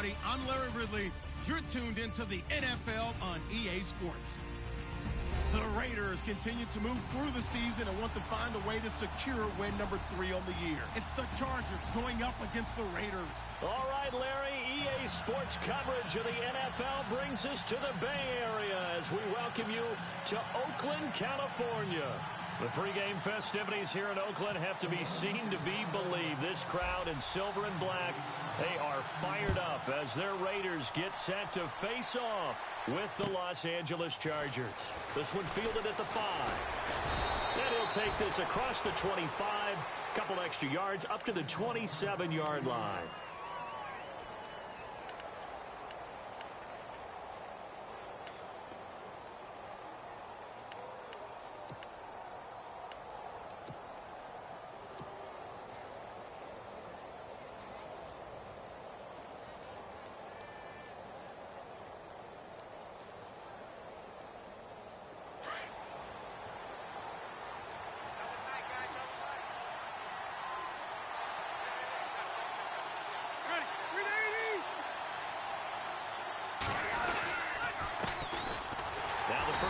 everybody. I'm Larry Ridley. You're tuned into the NFL on EA Sports. The Raiders continue to move through the season and want to find a way to secure win number 3 on the year. It's the Chargers going up against the Raiders. All right, Larry, EA Sports coverage of the NFL brings us to the Bay Area as we welcome you to Oakland, California. The pregame festivities here in Oakland have to be seen to be believed. This crowd in silver and black, they are fired up as their Raiders get set to face off with the Los Angeles Chargers. This one fielded at the 5. And he'll take this across the 25, couple extra yards up to the 27-yard line.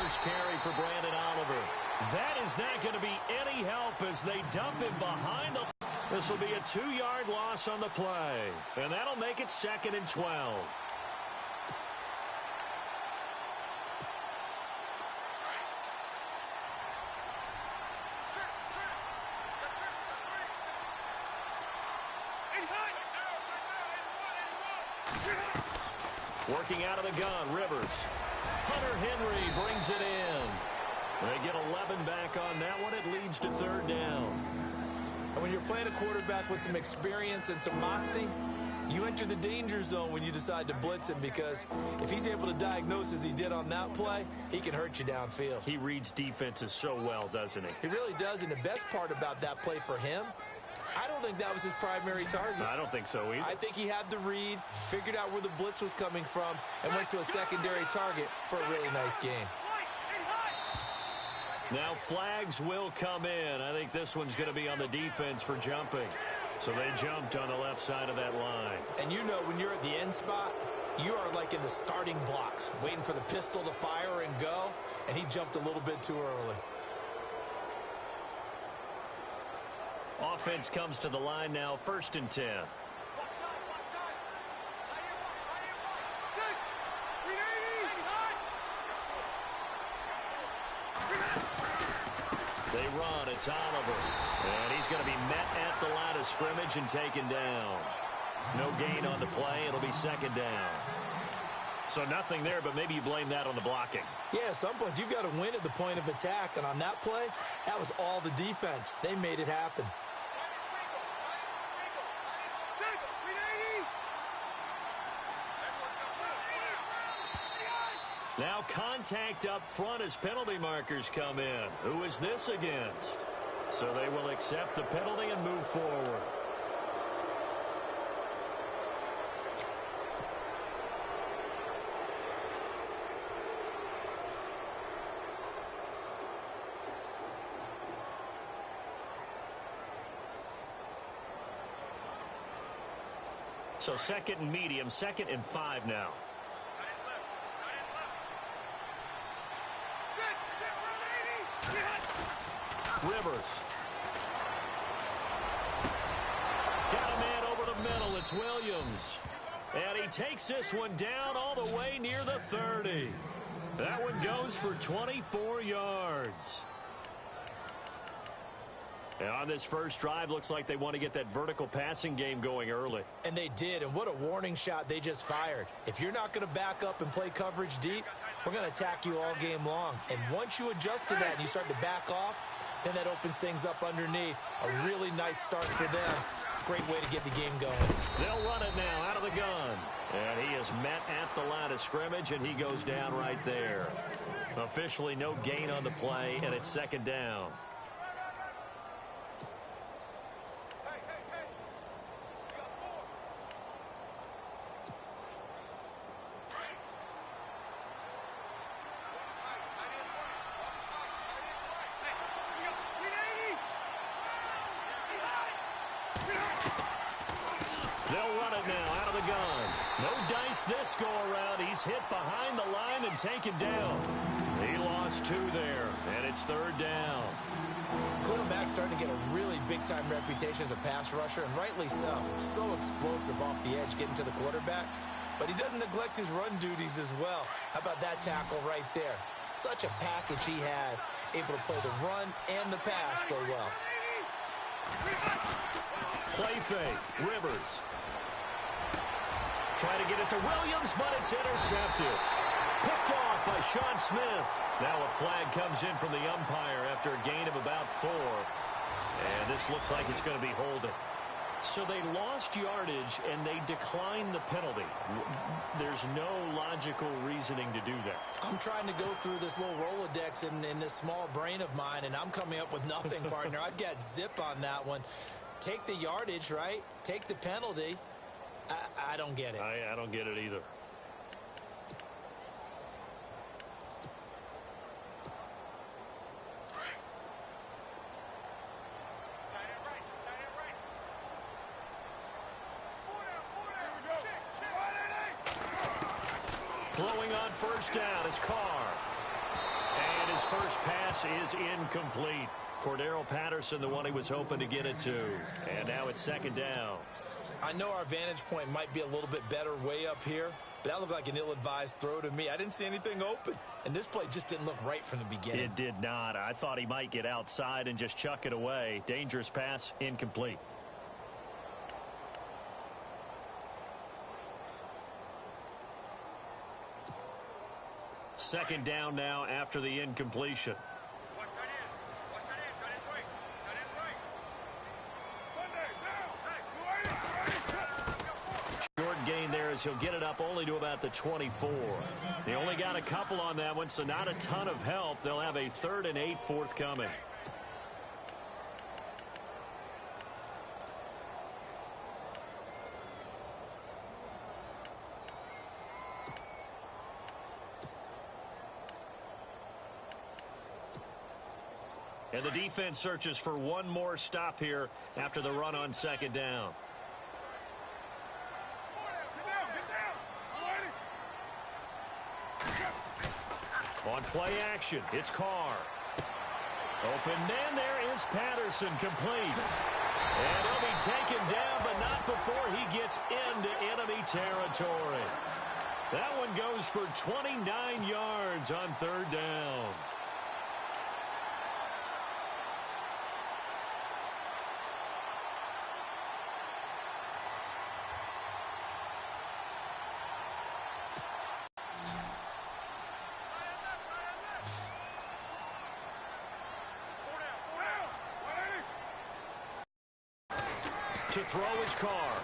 First carry for Brandon Oliver. That is not going to be any help as they dump him behind the... This will be a 2-yard loss on the play. And that'll make it 2nd and 12. Working out of the gun, Rivers. Hunter Henry brings it in. They get 11 back on that one. It leads to 3rd down. And when you're playing a quarterback with some experience and some moxie, you enter the danger zone when you decide to blitz him, because if he's able to diagnose as he did on that play, he can hurt you downfield. He reads defenses so well, doesn't he? He really does, and the best part about that play for him, I don't think that was his primary target. I don't think so either. I think he had the read, figured out where the blitz was coming from, and went to a secondary target for a really nice game. Now flags will come in. I think this one's going to be on the defense for jumping. So they jumped on the left side of that line. And you know, when you're at the end spot, you are like in the starting blocks, waiting for the pistol to fire and go, and he jumped a little bit too early. Offense comes to the line now, 1st and 10. They run, it's Oliver. And he's going to be met at the line of scrimmage and taken down. No gain on the play, it'll be 2nd down. So nothing there, but maybe you blame that on the blocking. Yeah, at some point you've got to win at the point of attack, and on that play, that was all the defense. They made it happen. Now contact up front as penalty markers come in. Who is this against? So they will accept the penalty and move forward. So 2nd and medium, 2nd and 5 now. Rivers. Got a man over the middle. It's Williams. And he takes this one down all the way near the 30. That one goes for 24 yards. And on this first drive, looks like they want to get that vertical passing game going early. And they did, and what a warning shot they just fired. If you're not going to back up and play coverage deep, we're going to attack you all game long. And once you adjust to that and you start to back off, then that opens things up underneath. A really nice start for them. Great way to get the game going. They'll run it now out of the gun. And he is met at the line of scrimmage, and he goes down right there. Officially no gain on the play, and it's 2nd down. They'll run it now out of the gun. No this go-around. He's hit behind the line and taken down. He lost 2 there, and it's 3rd down. Khalil Mack's starting to get a really big-time reputation as a pass rusher, and rightly so. So explosive off the edge getting to the quarterback. But he doesn't neglect his run duties as well. How about that tackle right there? Such a package he has, able to play the run and the pass so well. Play fake, Rivers. Trying to get it to Williams, but it's intercepted. Picked off by Sean Smith. Now a flag comes in from the umpire after a gain of about 4. And this looks like it's going to be holding. So they lost yardage, and they declined the penalty. There's no logical reasoning to do that. I'm trying to go through this little Rolodex in this small brain of mine, and I'm coming up with nothing, partner. I've got zip on that one. Take the yardage, right? Take the penalty. I don't get it. I don't get it either. Blowing on first down is Carr. And his first pass is incomplete. Cordero Patterson, the one he was hoping to get it to. And now it's 2nd down. I know our vantage point might be a little bit better way up here, but that looked like an ill-advised throw to me. I didn't see anything open, and this play just didn't look right from the beginning. It did not. I thought he might get outside and just chuck it away. Dangerous pass, incomplete. Second down now after the incompletion. Short gain there as he'll get it up only to about the 24. They only got a couple on that one, so not a ton of help. They'll have a 3rd and 8 forthcoming. And the defense searches for one more stop here after the run on 2nd down. On play action, it's Carr. Open man, there is Patterson, complete. And he'll be taken down, but not before he gets into enemy territory. That one goes for 29 yards on 3rd down. To throw his Carr.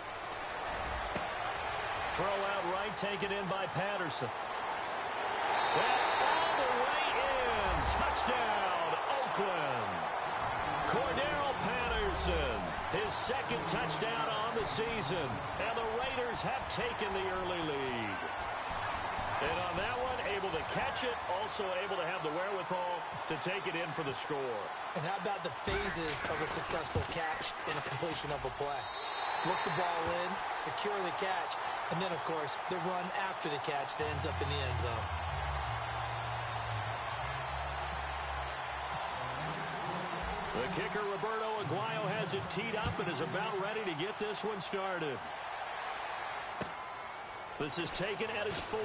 Throw out right, taken in by Patterson. And all the way in. Touchdown, Oakland. Cordero Patterson, his 2nd touchdown on the season. And the Raiders have taken the early lead. And on that one, able to catch it, also able to have the wherewithal to take it in for the score. And how about the phases of a successful catch and a completion of a play? Look the ball in, secure the catch, and then, of course, the run after the catch that ends up in the end zone. The kicker, Roberto Aguayo, has it teed up and is about ready to get this one started. This is taken at his 4.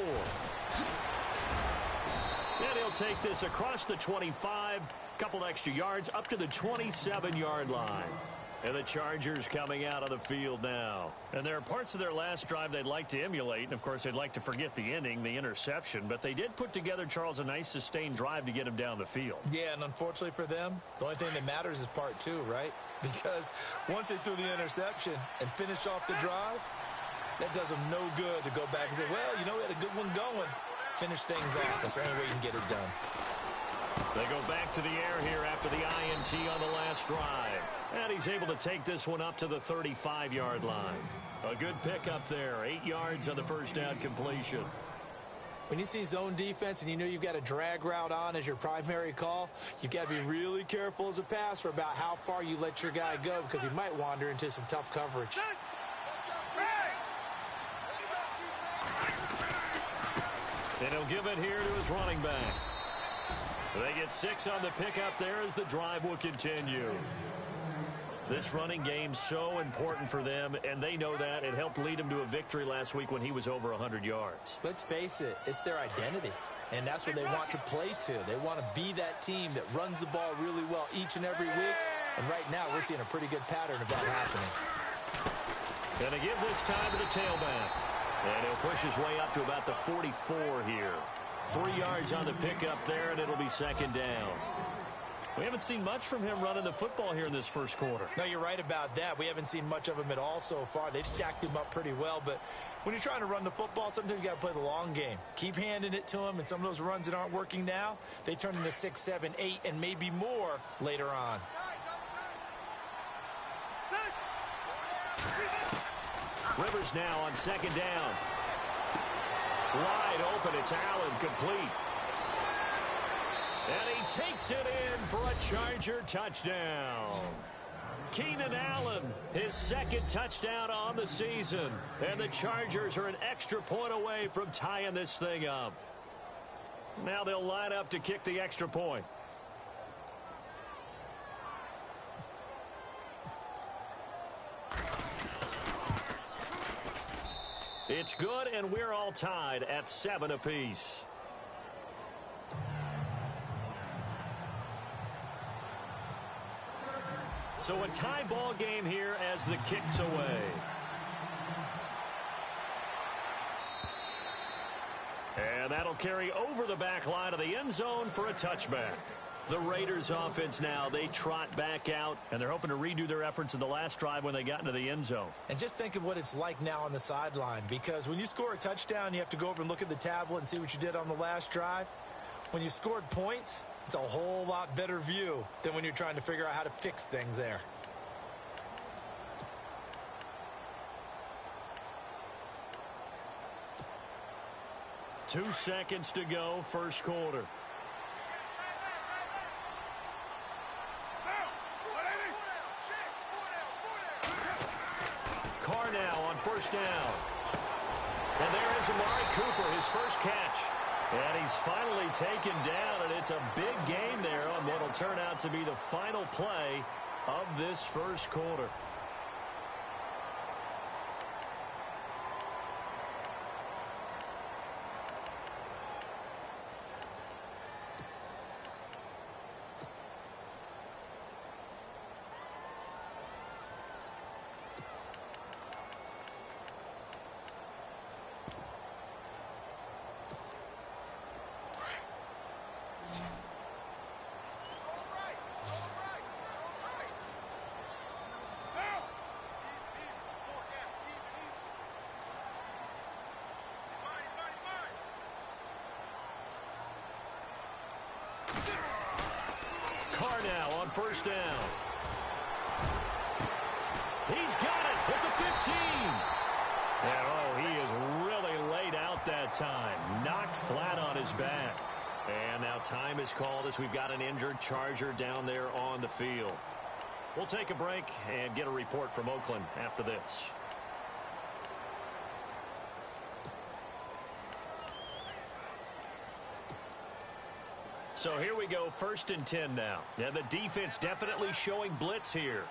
And he'll take this across the 25, couple extra yards up to the 27-yard line. And the Chargers coming out of the field now. And there are parts of their last drive they'd like to emulate. And, of course, they'd like to forget the inning, the interception. But they did put together, Charles, a nice sustained drive to get him down the field. Yeah, and unfortunately for them, the only thing that matters is part 2, right? Because once they threw the interception and finished off the drive, that does them no good to go back and say, well, you know, we had a good one going. Finish things off. That's the only way you can get it done. They go back to the air here after the INT on the last drive. And he's able to take this one up to the 35-yard line. A good pickup there. 8 yards on the first down completion. When you see zone defense and you know you've got a drag route on as your primary call, you've got to be really careful as a passer about how far you let your guy go because he might wander into some tough coverage. And he'll give it here to his running back. They get 6 on the pickup there as the drive will continue. This running game's so important for them, and they know that. It helped lead them to a victory last week when he was over 100 yards. Let's face it, it's their identity, and that's what they want to play to. They want to be that team that runs the ball really well each and every week, and right now we're seeing a pretty good pattern of that happening. Going to give this time to the tailback, and he'll push his way up to about the 44 here. 3 yards on the pickup there, and it'll be second down. We haven't seen much from him running the football here in this first quarter. No, you're right about that. We haven't seen much of him at all so far. They've stacked him up pretty well, but when you're trying to run the football, sometimes you got to play the long game. Keep handing it to him, and some of those runs that aren't working now, they turn into 6, 7, 8, and maybe more later on. Rivers now on second down. Wide open, it's Allen, complete. And he takes it in for a Charger touchdown. Keenan Allen, his second touchdown on the season. And the Chargers are an extra point away from tying this thing up. Now they'll line up to kick the extra point. It's good, and we're all tied at 7 apiece. So a tie ball game here as the kick's away. And that'll carry over the back line of the end zone for a touchback. The Raiders offense now, they trot back out, and they're hoping to redo their efforts in the last drive when they got into the end zone. And just think of what it's like now on the sideline, because when you score a touchdown, you have to go over and look at the tablet and see what you did on the last drive. When you scored points, it's a whole lot better view than when you're trying to figure out how to fix things there. Two seconds to go, first quarter. Carr now on first down. And there is Amari Cooper, his first catch. And he's finally taken down, and it's a big gain there on what will turn out to be the final play of this first quarter. Carr now on first down. He's got it at the 15. And oh, he is really laid out that time. Knocked flat on his back. And now time is called as we've got an injured Charger down there on the field. We'll take a break and get a report from Oakland after this. So here we go, 1st and 10 now. Now the defense definitely showing blitz here.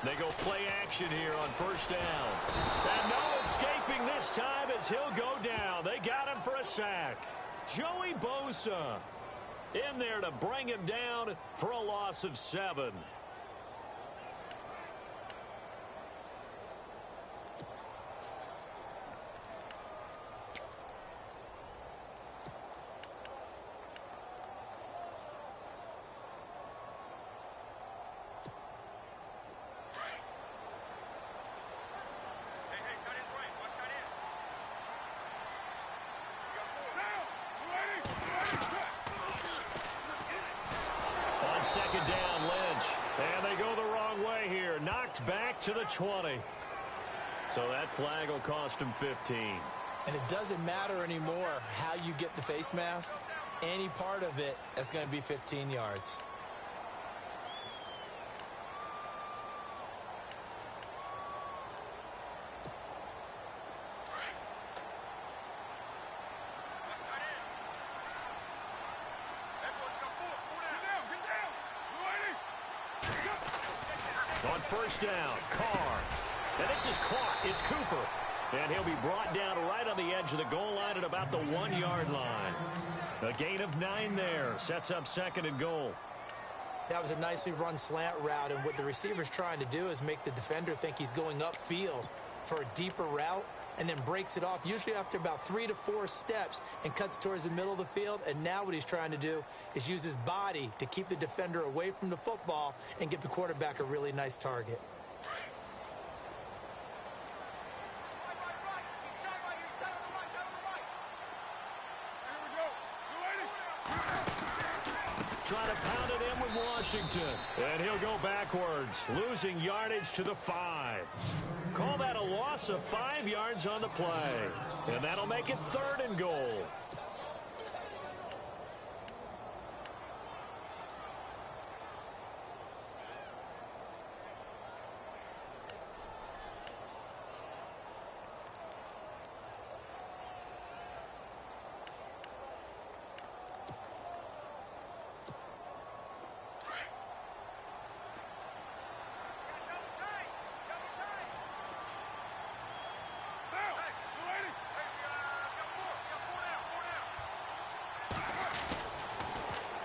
They go play action here on first down. And no escaping this time as he'll go down. They got him for a sack. Joey Bosa in there to bring him down for a loss of 7. Second down, Lynch. And they go the wrong way here. Knocked back to the 20. So that flag will cost him 15. And it doesn't matter anymore how you get the face mask. Any part of it is going to be 15 yards. On first down, Carr. And this is caught. It's Cooper. And he'll be brought down right on the edge of the goal line at about the 1-yard line. A gain of 9 there. Sets up 2nd and goal. That was a nicely run slant route, and what the receiver's trying to do is make the defender think he's going upfield for a deeper route, and then breaks it off, usually after about 3 to 4 steps, and cuts towards the middle of the field. And now what he's trying to do is use his body to keep the defender away from the football and give the quarterback a really nice target. Trying to pound it in with Washington. And he'll go backwards, losing yardage to the 5. Call that a loss of 5 yards on the play. And that'll make it 3rd and goal.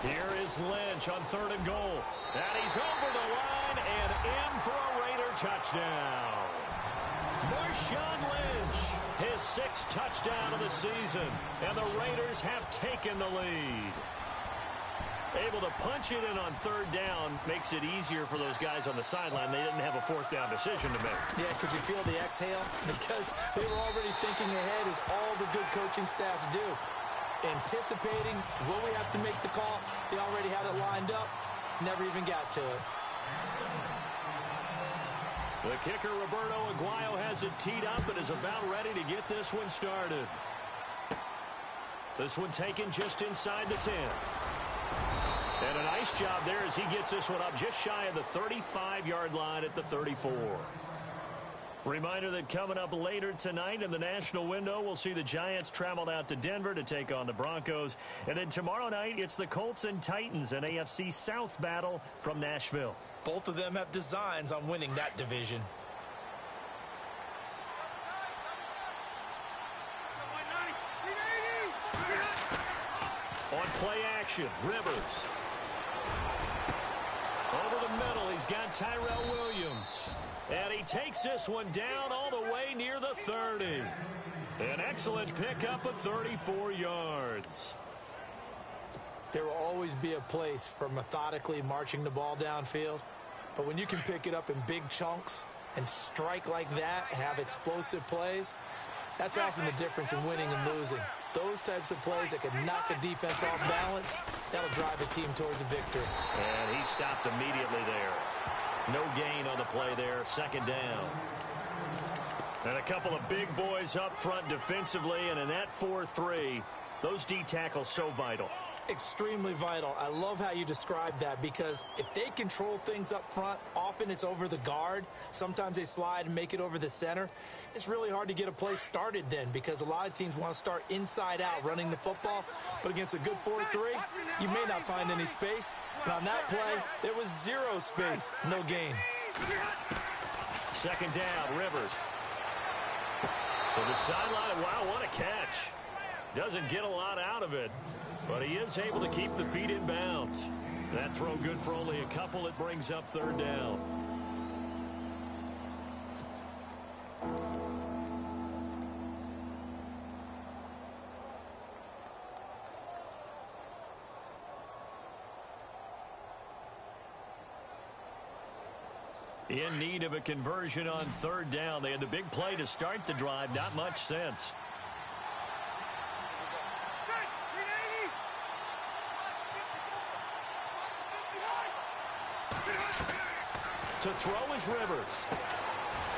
Here is Lynch on 3rd and goal. And he's over the line and in for a Raider touchdown. Marshawn Lynch, his 6th touchdown of the season. And the Raiders have taken the lead. Able to punch it in on 3rd down makes it easier for those guys on the sideline. They didn't have a 4th down decision to make. Yeah, could you feel the exhale? Because they were already thinking ahead, as all the good coaching staffs do. Anticipating, will we have to make the call? They already had it lined up, never even got to it. The kicker, Roberto Aguayo, has it teed up and is about ready to get this one started. This one taken just inside the 10. And a nice job there as he gets this one up just shy of the 35-yard line at the 34. Reminder that coming up later tonight in the national window, we'll see the Giants travel out to Denver to take on the Broncos. And then tomorrow night, it's the Colts and Titans, an AFC South battle from Nashville. Both of them have designs on winning that division. On play action, Rivers. Over the middle, he's got Tyrell Williams. And he takes this one down all the way near the 30. An excellent pickup of 34 yards. There will always be a place for methodically marching the ball downfield. But when you can pick it up in big chunks and strike like that, have explosive plays, that's often the difference in winning and losing. Those types of plays that can knock a defense off balance, that'll drive a team towards a victory. And he stopped immediately there. No gain on the play there, 2nd down. And a couple of big boys up front defensively, and in that 4-3, those D tackles so vital. Extremely vital. I love how you described that, because if they control things up front, often it's over the guard. Sometimes they slide and make it over the center. It's really hard to get a play started then, because a lot of teams want to start inside out running the football. But against a good 4-3, you may not find any space. And on that play, there was 0 space, no gain. 2nd down, Rivers. To the sideline. Wow, what a catch. Doesn't get a lot out of it, but he is able to keep the feet in bounds. That throw good for only a couple. It brings up 3rd down. In need of a conversion on 3rd down. They had the big play to start the drive. Not much sense. To throw is Rivers.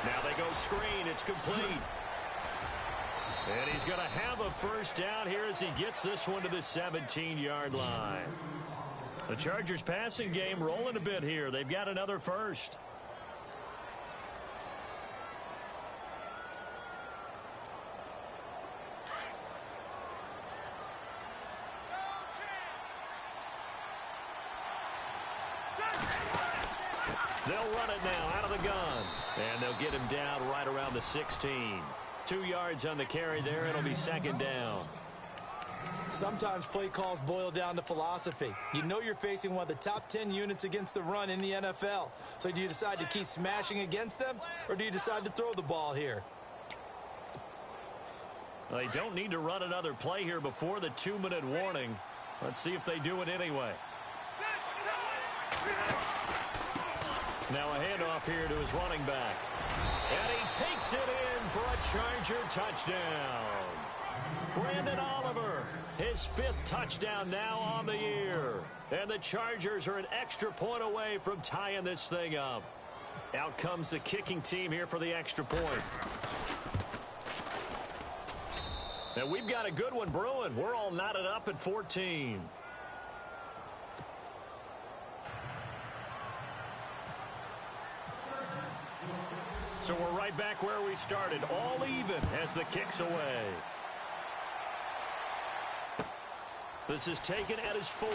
Now they go screen. It's complete. And he's going to have a 1st down here as he gets this one to the 17-yard line. The Chargers passing game rolling a bit here. They've got another 1st. They'll run it now out of the gun. And they'll get him down right around the 16. 2 yards on the carry there. It'll be second down. Sometimes play calls boil down to philosophy. You know you're facing one of the top 10 units against the run in the NFL. So do you decide to keep smashing against them, or do you decide to throw the ball here? They don't need to run another play here before the 2-minute warning. Let's see if they do it anyway. Now a handoff here to his running back. And he takes it in for a Charger touchdown. Brandon Oliver, his 5th touchdown now on the year. And the Chargers are an extra point away from tying this thing up. Out comes the kicking team here for the extra point. And we've got a good one brewing. We're all knotted up at 14. So we're right back where we started, all even as the kick's away. This is taken at his 4.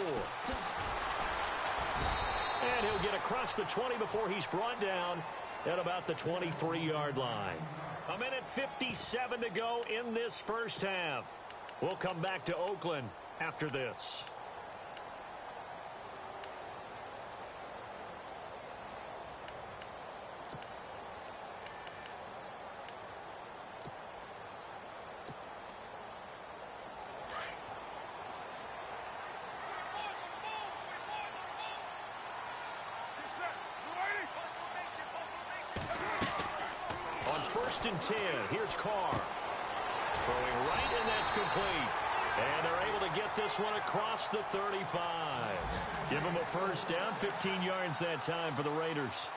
And he'll get across the 20 before he's brought down at about the 23-yard line. 1:57 to go in this first half. We'll come back to Oakland after this. First and 10. Here's Carr. Throwing right, and that's complete. And they're able to get this one across the 35. Give him a first down, 15 yards that time for the Raiders.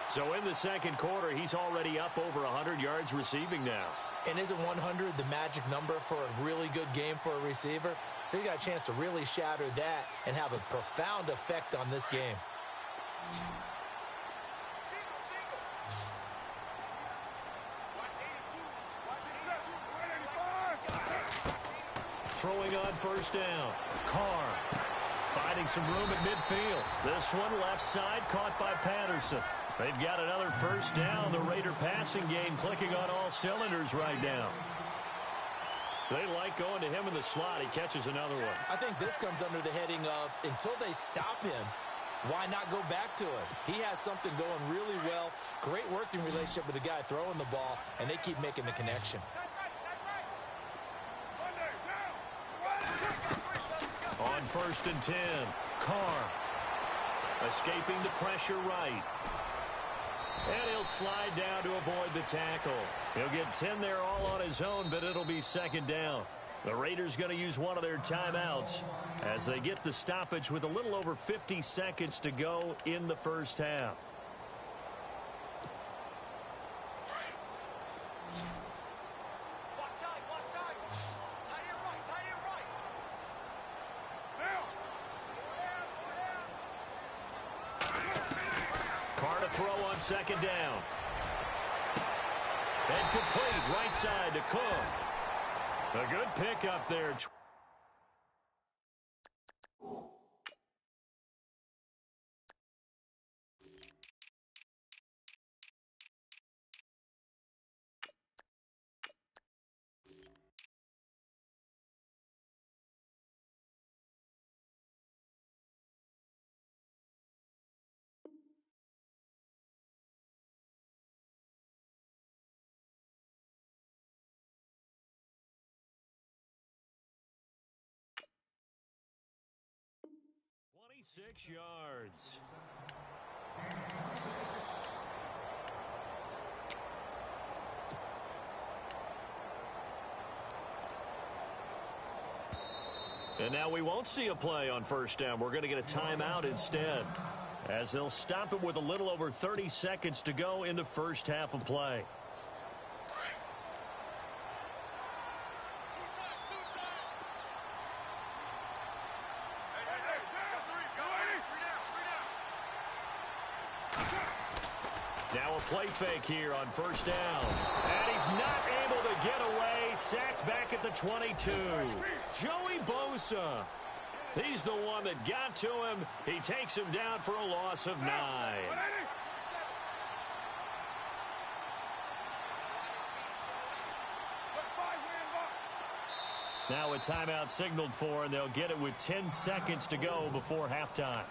So in the second quarter, he's already up over 100 yards receiving now. And isn't 100 the magic number for a really good game for a receiver? So he got a chance to really shatter that and have a profound effect on this game. Throwing on first down. Carr finding some room at midfield. This one left side caught by Patterson. They've got another first down. The Raider passing game clicking on all cylinders right now. They like going to him in the slot. He catches another one. I think this comes under the heading of until they stop him, why not go back to him? He has something going really well. Great working relationship with the guy throwing the ball, and they keep making the connection. On first and 10, Carr escaping the pressure right. And he'll slide down to avoid the tackle. He'll get 10 there all on his own, but it'll be second down. The Raiders going to use one of their timeouts as they get the stoppage with a little over 50 seconds to go in the first half. Throw on second down. And complete right side to Cook. A good pick up there. Six yards. And now we won't see a play on first down. We're going to get a timeout instead, as they'll stop it with a little over 30 seconds to go in the first half of play. Now a play fake here on first down. And he's not able to get away. Sacked back at the 22. Joey Bosa. He's the one that got to him. He takes him down for a loss of 9. Now a timeout signaled for, and they'll get it with 10 seconds to go before halftime.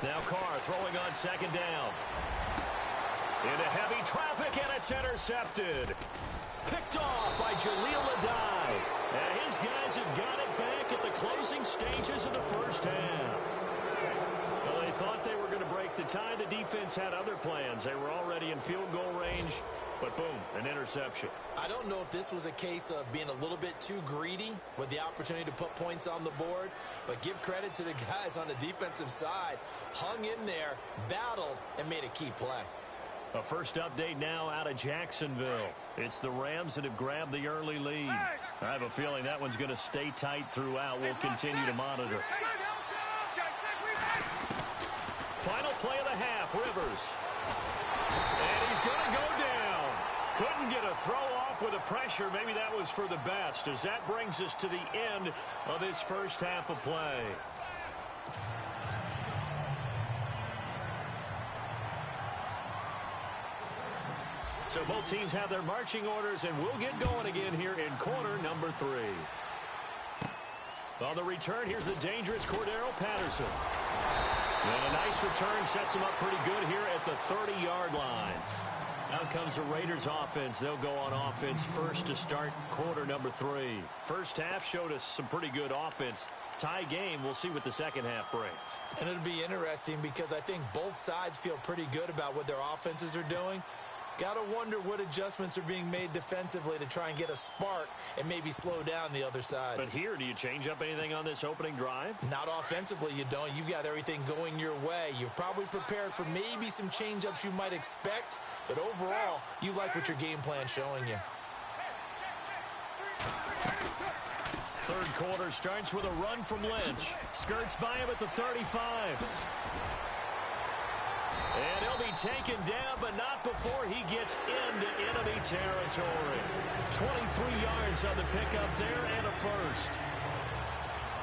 Now Carr throwing on second down. Into heavy traffic, and it's intercepted. Picked off by Jaleel Adai. And his guys have got it back at the closing stages of the first half. Well, they thought they were going to break the tie. The defense had other plans. They were already in field goal range. But boom, an interception. I don't know if this was a case of being a little bit too greedy with the opportunity to put points on the board, but give credit to the guys on the defensive side. Hung in there, battled, and made a key play. A first update now out of Jacksonville. It's the Rams that have grabbed the early lead. I have a feeling that one's going to stay tight throughout. We'll continue to monitor. Final play of the half, Rivers. And he's going to go down. Couldn't get a throw off with the pressure. Maybe that was for the best, as that brings us to the end of this first half of play. So both teams have their marching orders, and we'll get going again here in quarter number 3. On the return, here's the dangerous Cordero Patterson. And a nice return sets him up pretty good here at the 30-yard line. Out comes the Raiders offense. They'll go on offense first to start quarter number 3. First half showed us some pretty good offense. Tie game. We'll see what the second half brings. And it'll be interesting because I think both sides feel pretty good about what their offenses are doing. Got to wonder what adjustments are being made defensively to try and get a spark and maybe slow down the other side. But here, do you change up anything on this opening drive? Not offensively, you don't. You've got everything going your way. You've probably prepared for maybe some change-ups you might expect, but overall, you like what your game plan's showing you. Third quarter starts with a run from Lynch. Skirts by him at the 35. And he'll be taken down, but not before he gets into enemy territory. 23 yards on the pickup there and a first.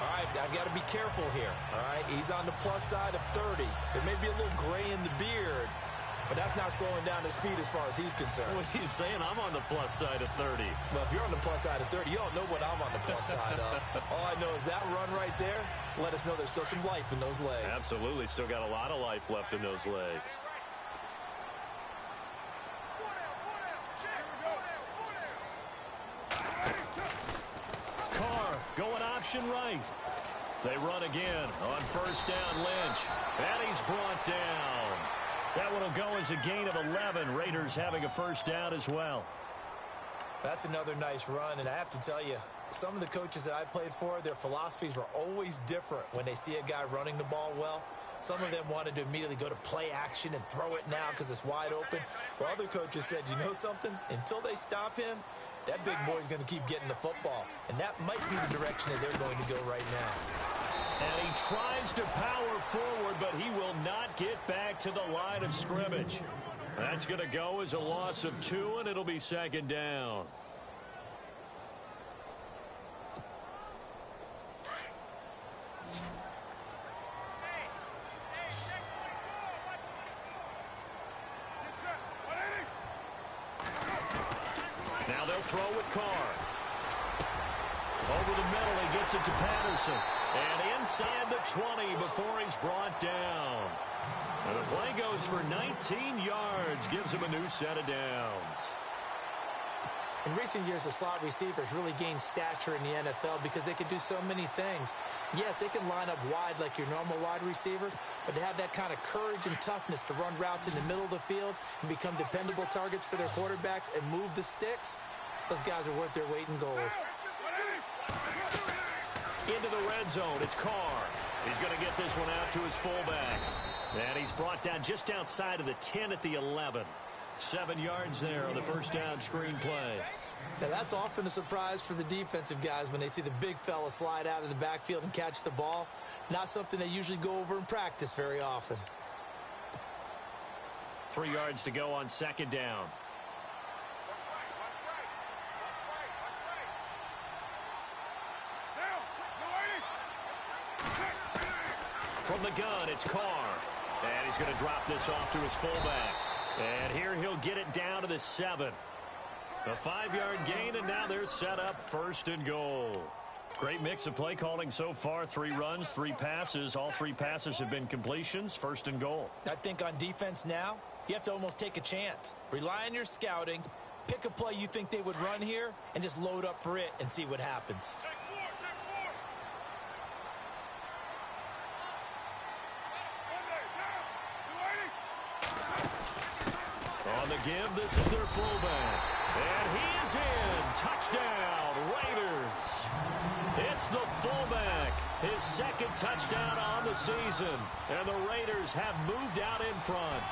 All right, I've got to be careful here. All right, he's on the plus side of 30. There may be a little gray in the beard, but that's not slowing down his speed as far as he's concerned. What he's saying, I'm on the plus side of 30. Well, if you're on the plus side of 30, you don't know what I'm on the plus side of. All I know is that run right there let us know there's still some life in those legs. Absolutely, still got a lot of life left in those legs. Carr going option right. They run again on first down, Lynch. And he's brought down. That one will go as a gain of 11. Raiders having a first down as well. That's another nice run, and I have to tell you, some of the coaches that I played for, their philosophies were always different when they see a guy running the ball well. Some of them wanted to immediately go to play action and throw it now because it's wide open. Well, other coaches said, you know something? Until they stop him, that big boy's going to keep getting the football. And that might be the direction that they're going to go right now. And he tries to power forward, but he will not get back to the line of scrimmage. That's going to go as a loss of 2, and it'll be second down. Now they'll throw with Carr. Over the middle, he gets it to Patterson. And inside the 20 before he's brought down. And the play goes for 19 yards, gives him a new set of downs. In recent years, the slot receivers really gained stature in the NFL because they can do so many things. Yes, they can line up wide like your normal wide receiver, but to have that kind of courage and toughness to run routes in the middle of the field and become dependable targets for their quarterbacks and move the sticks, those guys are worth their weight in gold. into the red zone. It's Carr. He's going to get this one out to his fullback. And he's brought down just outside of the 10 at the 11. 7 yards there on the first down screen play. Now, that's often a surprise for the defensive guys when they see the big fella slide out of the backfield and catch the ball. Not something they usually go over in practice very often. 3 yards to go on second down. From the gun, it's Carr. And he's going to drop this off to his fullback. And here he'll get it down to the 7. A 5-yard gain, and now they're set up first and goal. Great mix of play calling so far. 3 runs, 3 passes. All 3 passes have been completions. First and goal. I think on defense now, you have to almost take a chance. Rely on your scouting. Pick a play you think they would run here, and just load up for it and see what happens. On the give, this is their fullback. And he is in. Touchdown, Raiders. It's the fullback. His second touchdown on the season. And the Raiders have moved out in front.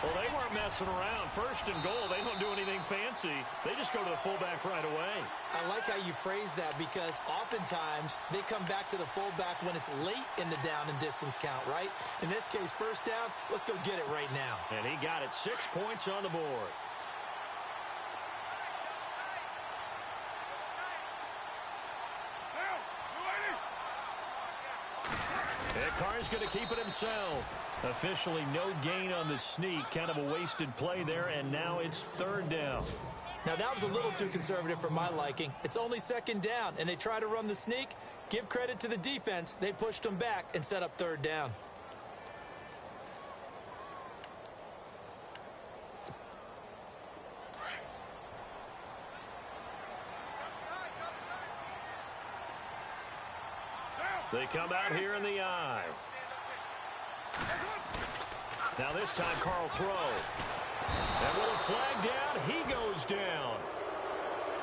Well, they weren't messing around. First and goal, they don't do anything fancy. They just go to the fullback right away. I like how you phrase that because oftentimes they come back to the fullback when it's late in the down and distance count, right? In this case, first down, let's go get it right now. And he got it. 6 points on the board. And Carr's going to keep it himself. Officially no gain on the sneak. Kind of a wasted play there, and now it's third down. Now, that was a little too conservative for my liking. It's only second down, and they try to run the sneak. Give credit to the defense. They pushed them back and set up third down. They come out here in the eye. Now this time, Carl throw. And with a flag down, he goes down.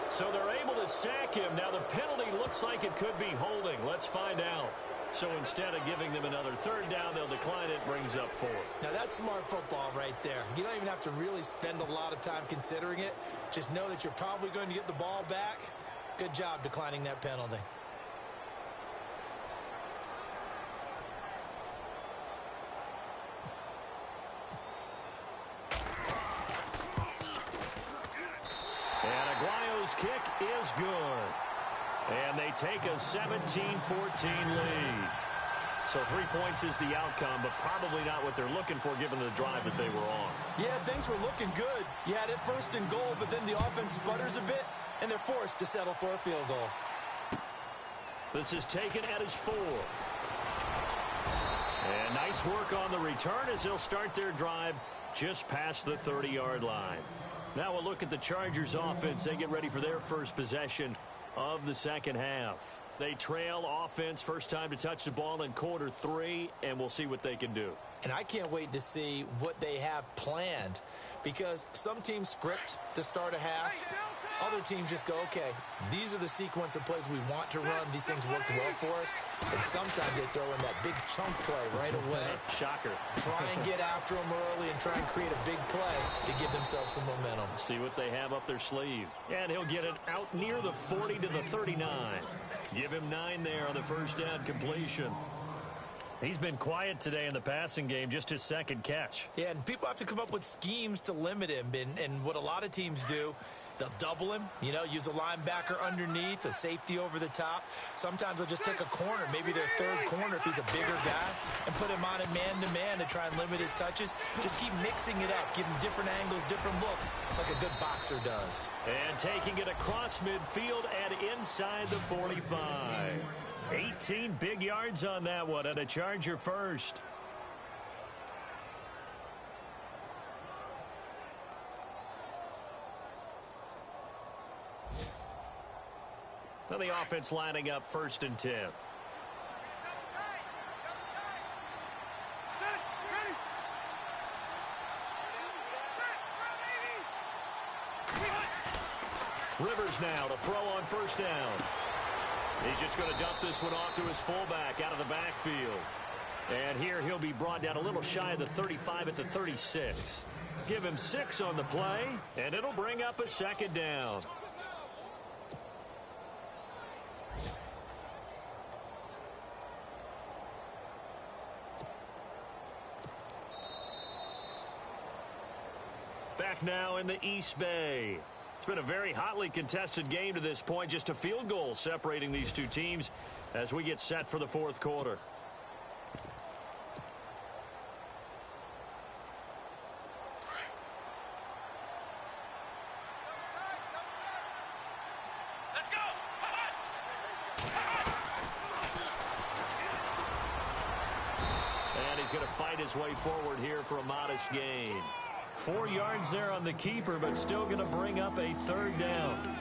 So they're able to sack him. Now the penalty looks like it could be holding. Let's find out. So instead of giving them another third down, they'll decline it. Brings up 4. Now that's smart football right there. You don't even have to really spend a lot of time considering it. Just know that you're probably going to get the ball back. Good job declining that penalty. Kick is good. And they take a 17-14 lead. So 3 points is the outcome, but probably not what they're looking for given the drive that they were on. Yeah, things were looking good. You had it first and goal, but then the offense sputters a bit, and they're forced to settle for a field goal. This is taken at his 4. And nice work on the return as they'll start their drive just past the 30-yard line. Now we'll look at the Chargers offense. They get ready for their first possession of the second half. They trail offense, first time to touch the ball in quarter 3, and we'll see what they can do. And I can't wait to see what they have planned because some teams script to start a half. Other teams just go, okay, these are the sequence of plays we want to run. These things worked well for us. And sometimes they throw in that big chunk play right away. Shocker. Try and get after them early and try and create a big play to give themselves some momentum. See what they have up their sleeve. And he'll get it out near the 40 to the 39. Give him 9 there on the first down completion. He's been quiet today in the passing game, just his second catch. Yeah, and people have to come up with schemes to limit him. And what a lot of teams do, they'll double him, use a linebacker underneath, a safety over the top. Sometimes they'll just take a corner, maybe their third corner if he's a bigger guy, and put him on a man-to-man to try and limit his touches. Just keep mixing it up, give him different angles, different looks, like a good boxer does. And taking it across midfield and inside the 45. 18 big yards on that one, and a Charger first. So the offense lining up first and 10. Rivers now to throw on first down. He's just going to dump this one off to his fullback out of the backfield. And here he'll be brought down a little shy of the 35 at the 36. Give him 6 on the play, and it'll bring up a second down. Back now in the East Bay. It's been a very hotly contested game to this point. Just a field goal separating these two teams as we get set for the fourth quarter. And he's going to fight his way forward here for a modest gain. 4 yards there on the keeper, but still going to bring up a third down.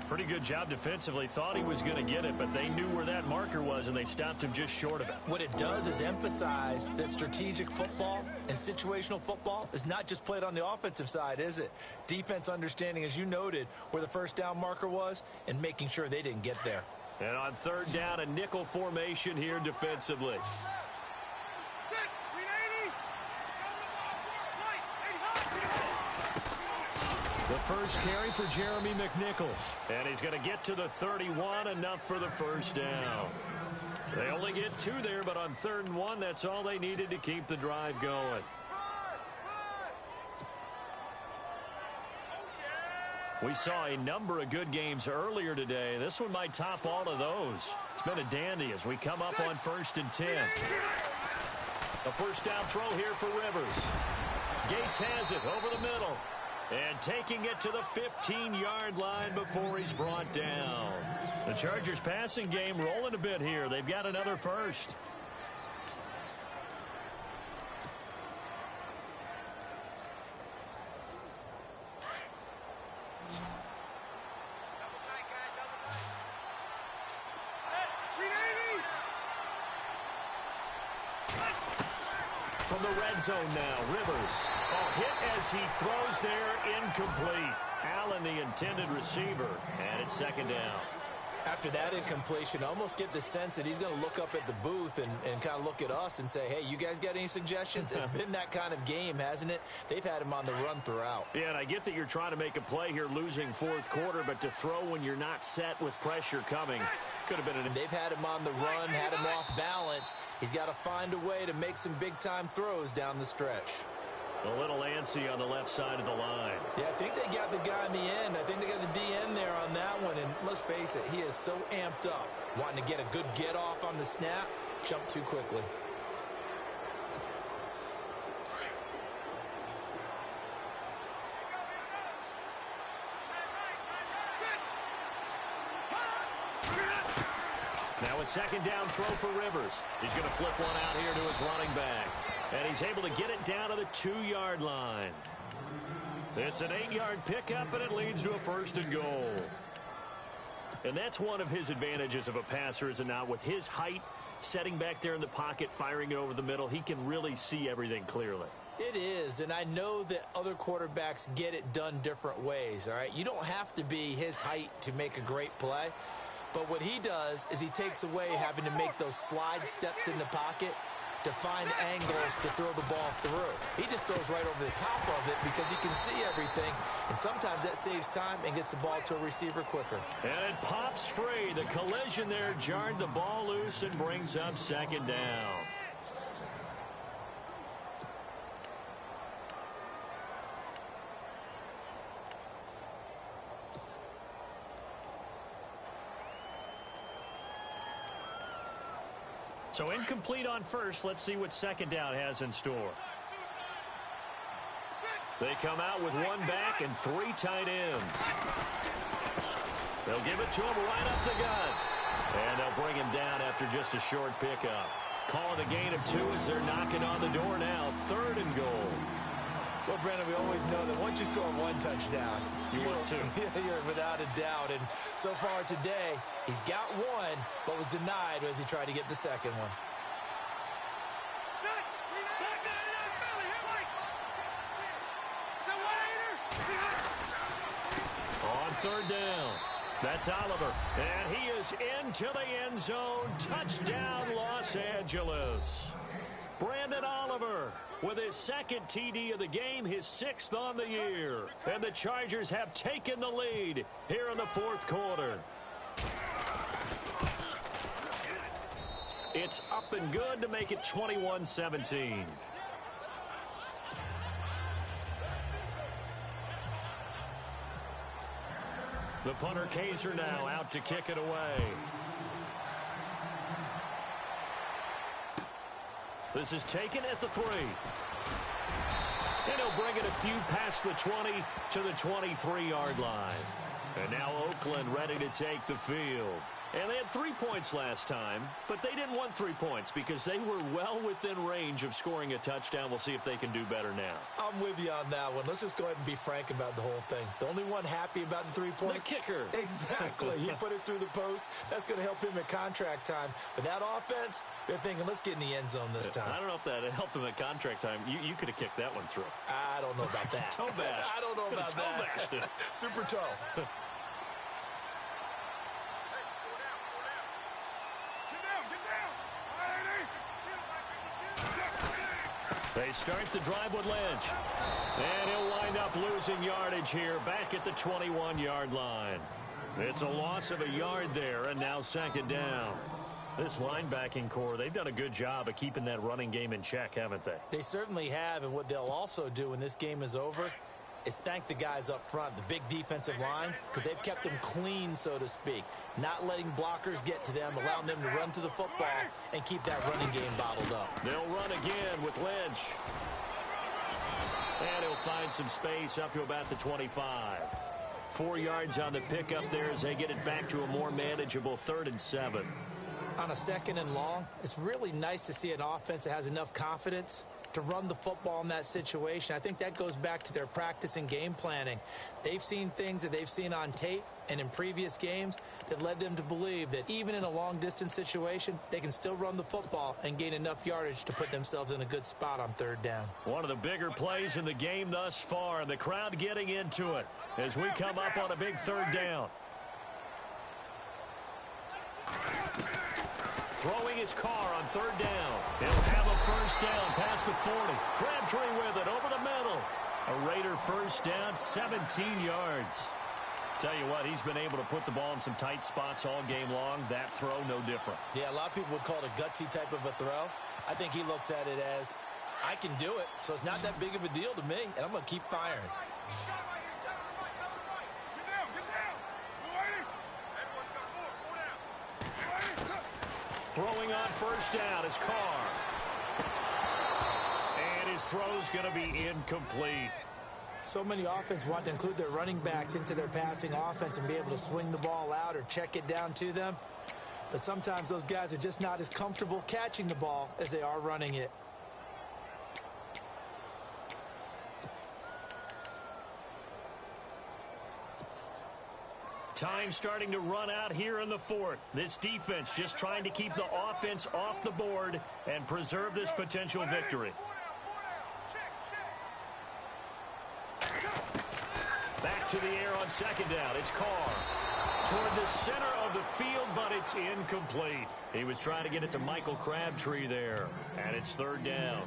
Pretty good job defensively. Thought he was going to get it, but they knew where that marker was, and they stopped him just short of it. What it does is emphasize that strategic football and situational football is not just played on the offensive side, is it? Defense understanding, as you noted, where the first down marker was and making sure they didn't get there. And on third down, a nickel formation here defensively. The first carry for Jeremy McNichols. And he's going to get to the 31, enough for the first down. They only get 2 there, but on 3rd and 1, that's all they needed to keep the drive going. We saw a number of good games earlier today. This one might top all of those. It's been a dandy as we come up on 1st and 10. A first down throw here for Rivers. Gates has it over the middle. And taking it to the 15-yard line before he's brought down. The Chargers passing game rolling a bit here. They've got another first. From the red zone now, Rivers. Hit as he throws there, incomplete. Allen, the intended receiver, and it's 2nd down. After that incompletion, I almost get the sense that he's going to look up at the booth and kind of look at us and say, hey, you guys got any suggestions? It's been that kind of game, hasn't it? They've had him on the run throughout. Yeah, and I get that you're trying to make a play here losing 4th quarter, but to throw when you're not set with pressure coming could have been an... They've had him on the run, had him off balance. He's got to find a way to make some big-time throws down the stretch. A little antsy on the left side of the line. Yeah, I think they got the guy in the end. I think they got the DN there on that one. And let's face it, he is so amped up. Wanting to get a good get off on the snap, jump too quickly. Now a 2nd down throw for Rivers. He's going to flip one out here to his running back. And he's able to get it down to the 2-yard line. It's an 8-yard pickup, and it leads to a 1st and goal. And that's one of his advantages of a passer, is it not? With his height, setting back there in the pocket, firing it over the middle, he can really see everything clearly. It is, and I know that other quarterbacks get it done different ways, all right? You don't have to be his height to make a great play. But what he does is he takes away having to make those slide steps in the pocket to find angles to throw the ball through. He just throws right over the top of it because he can see everything, and sometimes that saves time and gets the ball to a receiver quicker. And it pops free. The collision there jarred the ball loose and brings up 2nd down. So incomplete on first. Let's see what 2nd down has in store. They come out with 1 back and 3 tight ends. They'll give it to him right up the gut. And they'll bring him down after just a short pickup. Calling a gain of 2 as they're knocking on the door now. 3rd and goal. Well, Brandon, we always know that once you score 1 touchdown, you're 2. You're without a doubt. And so far today, he's got 1, but was denied as he tried to get the 2nd one. On 3rd down, That's Oliver, and he is into the end zone. Touchdown, Los Angeles. Brandon Oliver with his second TD of the game, his 6th on the year. And the Chargers have taken the lead here in the 4th quarter. It's up and good to make it 21-17. The punter Kaiser now out to kick it away. This is taken at the 3. And he'll bring it a few past the 20 to the 23-yard line. And now Oakland ready to take the field. And they had 3 points last time, but they didn't want 3 points because they were well within range of scoring a touchdown. We'll see if they can do better now. I'm with you on that one. Let's just go ahead and be frank about the whole thing. The only one happy about the 3-point? The kicker. Exactly. He put it through the post. That's going to help him at contract time. But that offense, they're thinking, let's get in the end zone this time. I don't know if that helped him at contract time. You could have kicked that one through. I don't know about that. Toe bash. I don't know about toe that. Bashed it. Super toe. They start the drive with Lynch. And he'll wind up losing yardage here back at the 21-yard line. It's a loss of a yard there, and now 2nd down. This linebacking core, they've done a good job of keeping that running game in check, haven't they? They certainly have, and what they'll also do when this game is over is thank the guys up front, the big defensive line, because they've kept them clean, so to speak. Not letting blockers get to them, allowing them to run to the football and keep that running game bottled up. They'll run again with Lynch. And he'll find some space up to about the 25. 4 yards on the pickup there as they get it back to a more manageable 3rd and 7. On a 2nd and long, it's really nice to see an offense that has enough confidence to run the football in that situation. I think that goes back to their practice and game planning. They've seen things that they've seen on tape and in previous games that led them to believe that even in a long-distance situation, they can still run the football and gain enough yardage to put themselves in a good spot on 3rd down. One of the bigger plays in the game thus far, and the crowd getting into it as we come up on a big 3rd down. Throwing his car on 3rd down. He'll have a 1st down past the 40. Crabtree with it over the middle. A Raider 1st down, 17 yards. Tell you what, he's been able to put the ball in some tight spots all game long. That throw, no different. Yeah, a lot of people would call it a gutsy type of a throw. I think he looks at it as, I can do it, so it's not that big of a deal to me, and I'm going to keep firing. Throwing on 1st down is Carr. And his throw's going to be incomplete. So many offense want to include their running backs into their passing offense and be able to swing the ball out or check it down to them. But sometimes those guys are just not as comfortable catching the ball as they are running it. Time starting to run out here in the 4th. This defense just trying to keep the offense off the board and preserve this potential victory. Back to the air on 2nd down. It's Carr. Toward the center of the field, but it's incomplete. He was trying to get it to Michael Crabtree there, and it's 3rd down.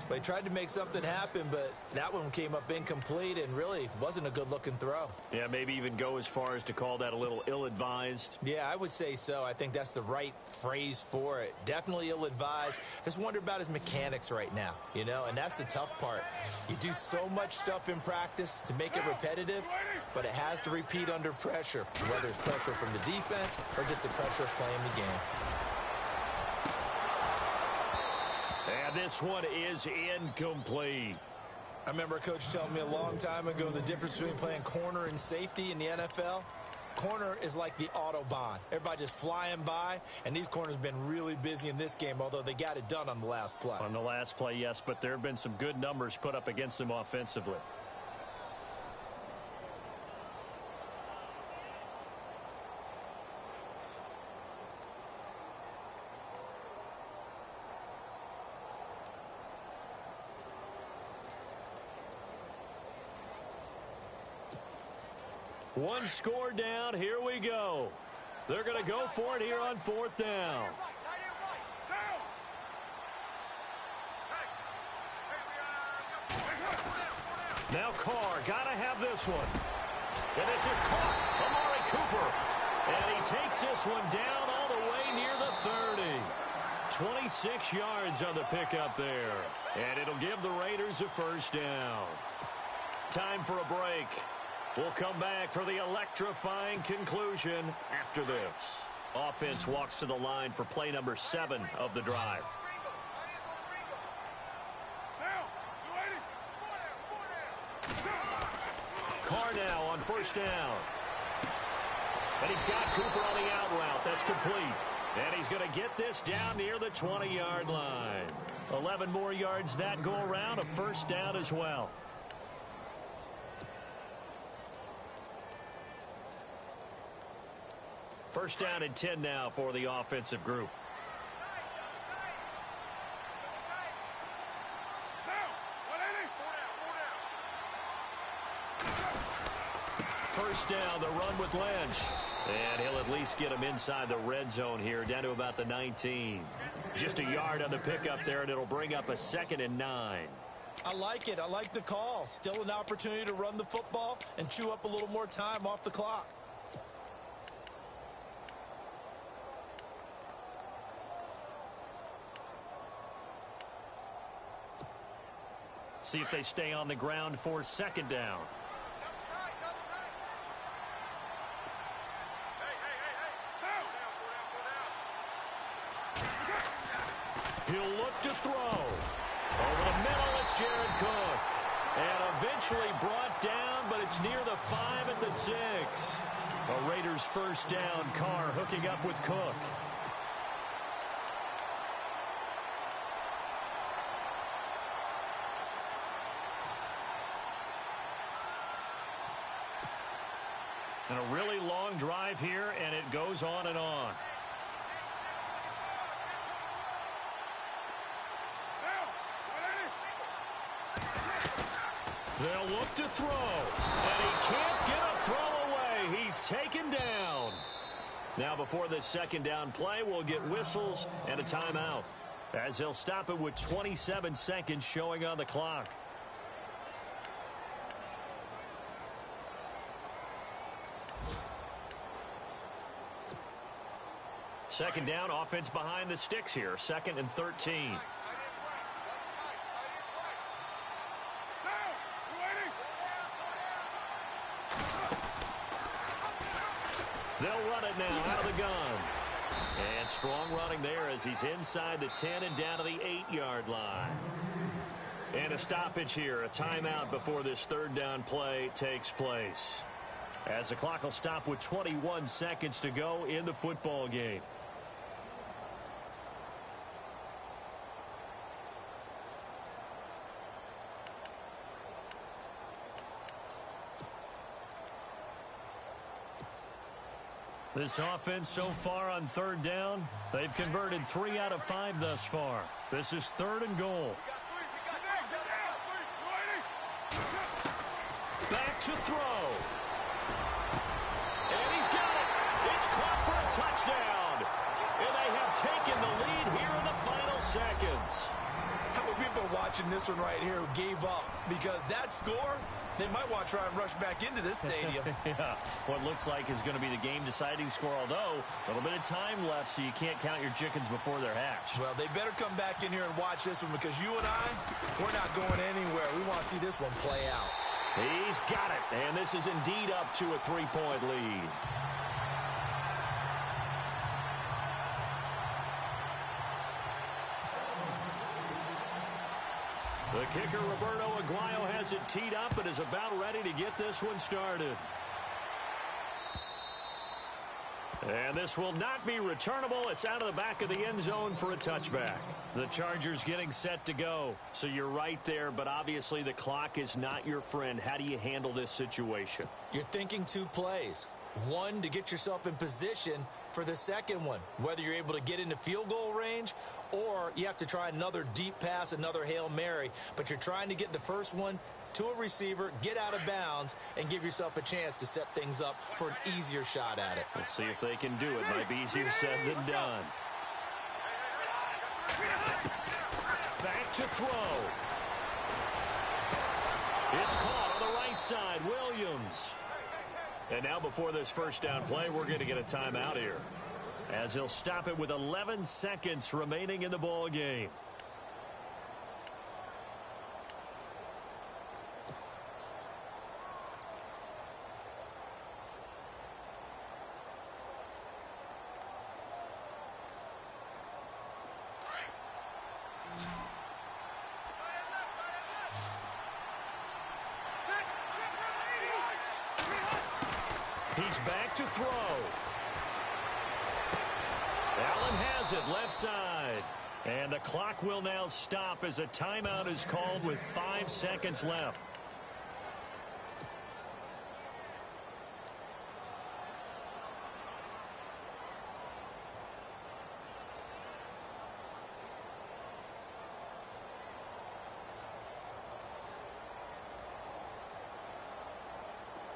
They tried to make something happen, but that one came up incomplete and really wasn't a good-looking throw. Yeah, maybe even go as far as to call that a little ill-advised. Yeah, I would say so. I think that's the right phrase for it. Definitely ill-advised. Just wonder about his mechanics right now, you know, and that's the tough part. You do so much stuff in practice to make it repetitive, but it has to repeat under pressure, whether it's pressure from the defense or just the pressure of playing the game. And this one is incomplete. I remember a coach telling me a long time ago the difference between playing corner and safety in the NFL. Corner is like the Autobahn. Everybody just flying by, and these corners have been really busy in this game, although they got it done on the last play. On the last play, yes, but there have been some good numbers put up against them offensively. One score down. Here we go. They're going to go for it here on 4th down. Now Carr, got to have this one. And this is caught. Amari Cooper. And he takes this one down all the way near the 30. 26 yards on the pickup there. And it'll give the Raiders a first down. Time for a break. We'll come back for the electrifying conclusion after this. Offense walks to the line for play number 7 of the drive. Carr now on first down. And he's got Cooper on the out route. That's complete. And he's going to get this down near the 20-yard line. 11 more yards that go around. A first down as well. First down and 10 now for the offensive group. First down, the run with Lynch. And he'll at least get him inside the red zone here, down to about the 19. Just a yard on the pickup there, and it'll bring up a 2nd and 9. I like it. I like the call. Still an opportunity to run the football and chew up a little more time off the clock. See if they stay on the ground for 2nd down. He'll look to throw. Over the middle, it's Jared Cook. And eventually brought down, but it's near the 5 at the 6. A Raiders first down. Carr hooking up with Cook. And a really long drive here, and it goes on and on. They'll look to throw, and he can't get a throw away. He's taken down. Now before this 2nd down play, we'll get whistles and a timeout, as he'll stop it with 27 seconds showing on the clock. Second down, offense behind the sticks here. 2nd and 13. They'll run it now out of the gun. And strong running there as he's inside the 10 and down to the 8-yard line. And a stoppage here, a timeout before this 3rd down play takes place, as the clock will stop with 21 seconds to go in the football game. This offense so far on 3rd down, they've converted 3 out of 5 thus far. This is 3rd and goal. Back to throw. And he's got it. It's caught for a touchdown. And they have taken the lead here in the final seconds. How many people are watching this one right here who gave up? Because that score, they might want to try and rush back into this stadium. Yeah, what looks like is going to be the game-deciding score, although a little bit of time left, so you can't count your chickens before they're hatched. Well, they better come back in here and watch this one, because you and I, we're not going anywhere. We want to see this one play out. He's got it, and this is indeed up to a 3-point lead. The kicker, Roberto Aguayo, has it teed up and is about ready to get this one started. And this will not be returnable. It's out of the back of the end zone for a touchback. The Chargers getting set to go. So you're right there, but obviously the clock is not your friend. How do you handle this situation? You're thinking 2 plays. One, to get yourself in position for the second one, whether you're able to get into field goal range or you have to try another deep pass, another Hail Mary, but you're trying to get the first one to a receiver, get out of bounds, and give yourself a chance to set things up for an easier shot at it. We'll see if they can do it. Might be easier said than done. Back to throw. It's caught on the right side. Williams. And now before this first down play, we're going to get a timeout here, as he'll stop it with 11 seconds remaining in the ball game. He's back to throw. Allen has it left side. And the clock will now stop as a timeout is called with 5 seconds left.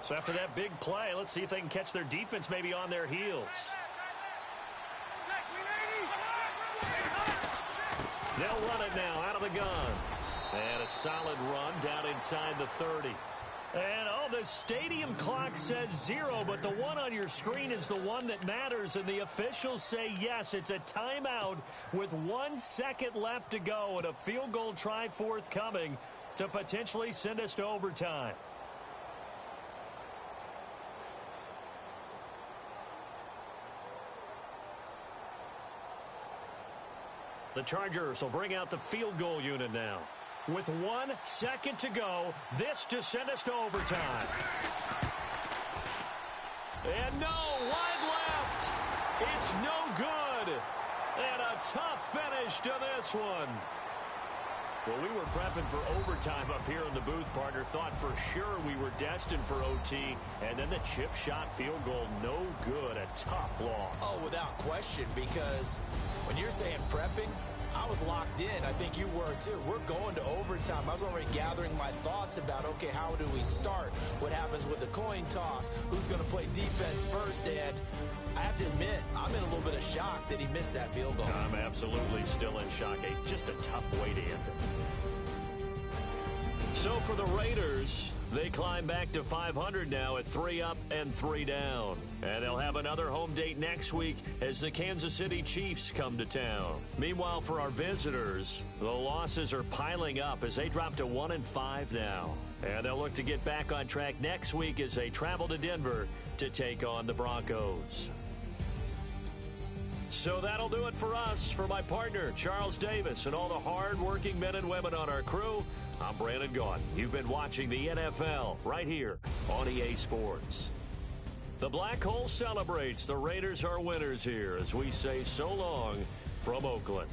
So after that big play, let's see if they can catch their defense maybe on their heels. They'll run it now out of the gun. And a solid run down inside the 30. And, the stadium clock says 0, but the one on your screen is the one that matters, and the officials say yes, it's a timeout with 1 second left to go and a field goal try forthcoming to potentially send us to overtime. The Chargers will bring out the field goal unit now. With 1 second to go, this to send us to overtime. And no, wide left. It's no good. And a tough finish to this one. Well, we were prepping for overtime up here in the booth, partner. Thought for sure we were destined for OT. And then the chip shot field goal, no good. A tough loss. Oh, without question, because when you're saying prepping, I was locked in. I think you were too. We're going to overtime. I was already gathering my thoughts about, okay, how do we start? What happens with the coin toss? Who's going to play defense first? And I have to admit, I'm in a little bit of shock that he missed that field goal. I'm absolutely still in shock. Just a tough way to end it. So for the Raiders, they climb back to 500 now at 3 up and 3 down. And they'll have another home date next week as the Kansas City Chiefs come to town. Meanwhile, for our visitors, the losses are piling up as they drop to 1-5 now. And they'll look to get back on track next week as they travel to Denver to take on the Broncos. So that'll do it for us. For my partner, Charles Davis, and all the hard-working men and women on our crew, I'm Brandon Gaudin. You've been watching the NFL right here on EA Sports. The Black Hole celebrates. The Raiders are winners here as we say so long from Oakland.